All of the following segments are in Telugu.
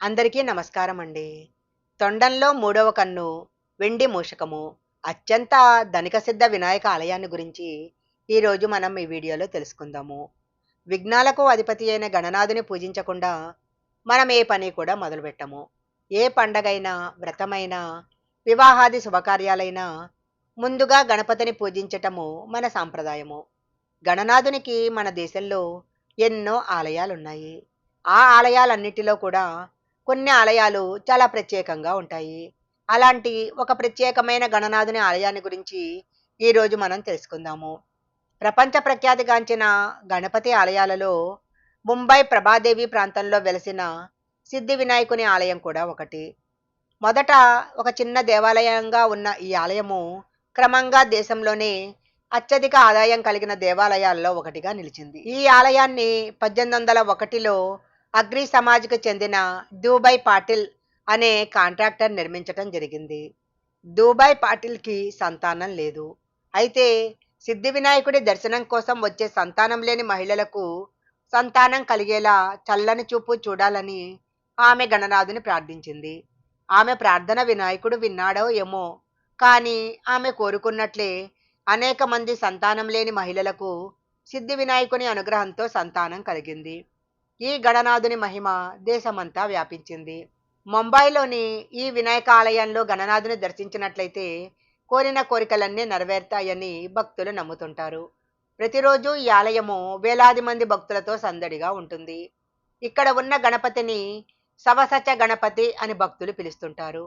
అందరికీ నమస్కారం అండి. తొండంలో మూడవ కన్ను, వెండి మూషకము, అత్యంత ధనిక సిద్ధ వినాయక ఆలయాన్ని గురించి ఈరోజు మనం ఈ వీడియోలో తెలుసుకుందాము. విఘ్నాలకు అధిపతి అయిన గణనాథుని పూజించకుండా మనం ఏ పని కూడా మొదలుపెట్టము. ఏ పండగైనా, వ్రతమైనా, వివాహాది శుభకార్యాలైనా ముందుగా గణపతిని పూజించటము మన సాంప్రదాయము. గణనాథునికి మన దేశంలో ఎన్నో ఆలయాలున్నాయి. ఆ ఆలయాలన్నిటిలో కూడా కొన్ని ఆలయాలు చాలా ప్రత్యేకంగా ఉంటాయి. అలాంటి ఒక ప్రత్యేకమైన గణనాథుని ఆలయాన్ని గురించి ఈరోజు మనం తెలుసుకుందాము. ప్రపంచ ప్రఖ్యాతిగాంచిన గణపతి ఆలయాలలో ముంబై ప్రభాదేవి ప్రాంతంలో వెలసిన సిద్ధి వినాయకుని ఆలయం కూడా ఒకటి. మొదట ఒక చిన్న దేవాలయంగా ఉన్న ఈ ఆలయము క్రమంగా దేశంలోనే అత్యధిక ఆదాయం కలిగిన దేవాలయాల్లో ఒకటిగా నిలిచింది. ఈ ఆలయాన్ని 1801లో అగ్రి సమాజ్‌కి చెందిన దూబై పాటిల్ అనే కాంట్రాక్టర్ నిర్మించటం జరిగింది. దూబై పాటిల్‌కి సంతానం లేదు. అయితే సిద్ధి వినాయకుడి దర్శనం కోసం వచ్చే సంతానం లేని మహిళలకు సంతానం కలిగేలా చల్లని చూపు చూడాలని ఆమె గణనాథుని ప్రార్థించింది. ఆమె ప్రార్థన వినాయకుడు విన్నాడో ఏమో, కానీ ఆమె కోరుకున్నట్లే అనేక మంది సంతానం లేని మహిళలకు సిద్ధి వినాయకుని అనుగ్రహంతో సంతానం కలిగింది. ఈ గణనాథుని మహిమ దేశమంతా వ్యాపించింది. ముంబైలోని ఈ వినాయక ఆలయంలో గణనాథుని దర్శించినట్లయితే కోరిన కోరికలన్నీ నెరవేరుతాయని భక్తులు నమ్ముతుంటారు. ప్రతిరోజు ఈ ఆలయము వేలాది మంది భక్తులతో సందడిగా ఉంటుంది. ఇక్కడ ఉన్న గణపతిని సవసచ గణపతి అని భక్తులు పిలుస్తుంటారు.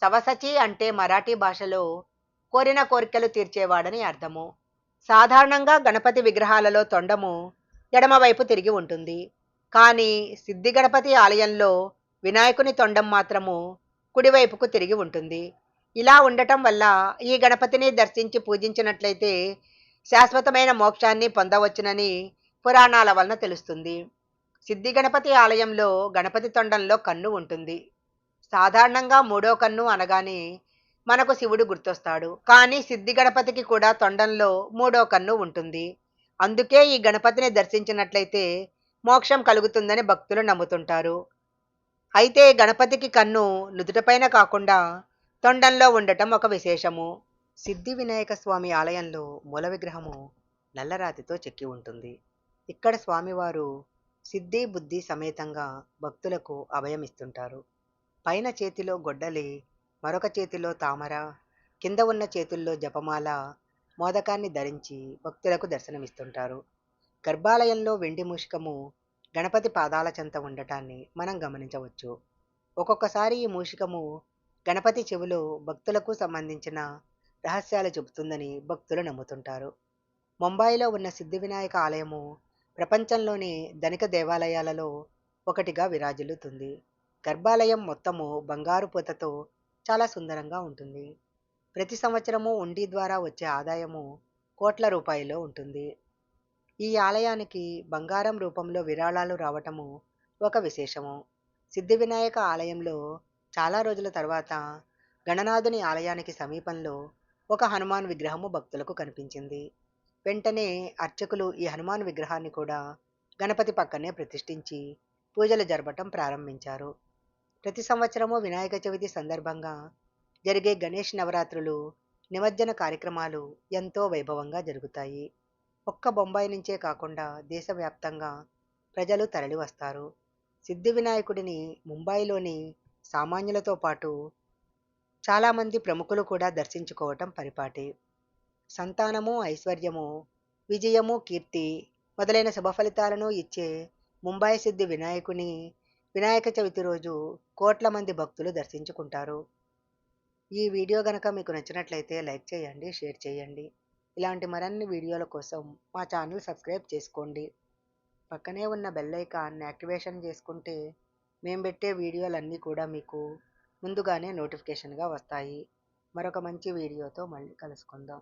సవసచి అంటే మరాఠీ భాషలో కోరిన కోరికలు తీర్చేవాడని అర్థము. సాధారణంగా గణపతి విగ్రహాలలో తొండము ఎడమవైపు తిరిగి ఉంటుంది. కానీ సిద్ధి గణపతి ఆలయంలో వినాయకుని తొండం మాత్రము కుడివైపుకు తిరిగి ఉంటుంది. ఇలా ఉండటం వల్ల ఈ గణపతిని దర్శించి పూజించినట్లయితే శాశ్వతమైన మోక్షాన్ని పొందవచ్చునని పురాణాల వలన తెలుస్తుంది. సిద్ధి గణపతి ఆలయంలో గణపతి తొండంలో కన్ను ఉంటుంది. సాధారణంగా మూడో కన్ను అనగానే మనకు శివుడు గుర్తొస్తాడు. కానీ సిద్ధి గణపతికి కూడా తొండంలో మూడో కన్ను ఉంటుంది. అందుకే ఈ గణపతిని దర్శించినట్లయితే మోక్షం కలుగుతుందని భక్తులు నమ్ముతుంటారు. అయితే గణపతికి కన్ను నుదుటపైన కాకుండా తొండంలో ఉండటం ఒక విశేషము. సిద్ధి వినాయక స్వామి ఆలయంలో మూల విగ్రహము నల్లరాతితో చెక్కి ఉంటుంది. ఇక్కడ స్వామివారు సిద్ధి బుద్ధి సమేతంగా భక్తులకు అభయమిస్తుంటారు. పైన చేతిలో గొడ్డలి, మరొక చేతిలో తామర, కింద ఉన్న చేతుల్లో జపమాల, మోదకాన్ని ధరించి భక్తులకు దర్శనమిస్తుంటారు. గర్భాలయంలో వెండి మూషికము గణపతి పాదాల చెంత ఉండటాన్ని మనం గమనించవచ్చు. ఒక్కొక్కసారి ఈ మూషికము గణపతి చెవిలో భక్తులకు సంబంధించిన రహస్యాలు చెబుతుందని భక్తులు నమ్ముతుంటారు. ముంబైలో ఉన్న సిద్ధి వినాయక ఆలయము ప్రపంచంలోని ధనిక దేవాలయాలలో ఒకటిగా విరాజిల్లుతుంది. గర్భాలయం మొత్తము బంగారు పూతతో చాలా సుందరంగా ఉంటుంది. ప్రతి సంవత్సరము ఉండి ద్వారా వచ్చే ఆదాయము కోట్ల రూపాయల్లో ఉంటుంది. ఈ ఆలయానికి బంగారం రూపంలో విరాళాలు రావటము ఒక విశేషము. సిద్ధి వినాయక ఆలయంలో చాలా రోజుల తర్వాత గణనాథుని ఆలయానికి సమీపంలో ఒక హనుమాన్ విగ్రహము భక్తులకు కనిపించింది. వెంటనే అర్చకులు ఈ హనుమాన్ విగ్రహాన్ని కూడా గణపతి పక్కనే ప్రతిష్ఠించి పూజలు జరపటం ప్రారంభించారు. ప్రతి సంవత్సరము వినాయక చవితి సందర్భంగా జరిగే గణేష్ నవరాత్రులు, నిమజ్జన కార్యక్రమాలు ఎంతో వైభవంగా జరుగుతాయి. ఒక్క బొంబాయి నుంచే కాకుండా దేశవ్యాప్తంగా ప్రజలు తరలి వస్తారు. సిద్ధి వినాయకుడిని ముంబైలోని సామాన్యులతో పాటు చాలామంది ప్రముఖులు కూడా దర్శించుకోవటం పరిపాటి. సంతానము, ఐశ్వర్యము, విజయము, కీర్తి మొదలైన శుభ ఫలితాలను ఇచ్చే ముంబై సిద్ధి వినాయకుని వినాయక చవితి రోజు కోట్ల మంది భక్తులు దర్శించుకుంటారు. ఈ వీడియో గనక మీకు నచ్చినట్లయితే లైక్ చేయండి, షేర్ చేయండి. ఇలాంటి మరిన్ని వీడియోల కోసం మా ఛానల్ సబ్స్క్రైబ్ చేసుకోండి. పక్కనే ఉన్న బెల్ ఐకాన్ని యాక్టివేషన్ చేసుకుంటే మేము పెట్టే వీడియోలన్నీ కూడా మీకు ముందుగానే నోటిఫికేషన్గా వస్తాయి. మరొక మంచి వీడియోతో మళ్ళీ కలుసుకుందాం.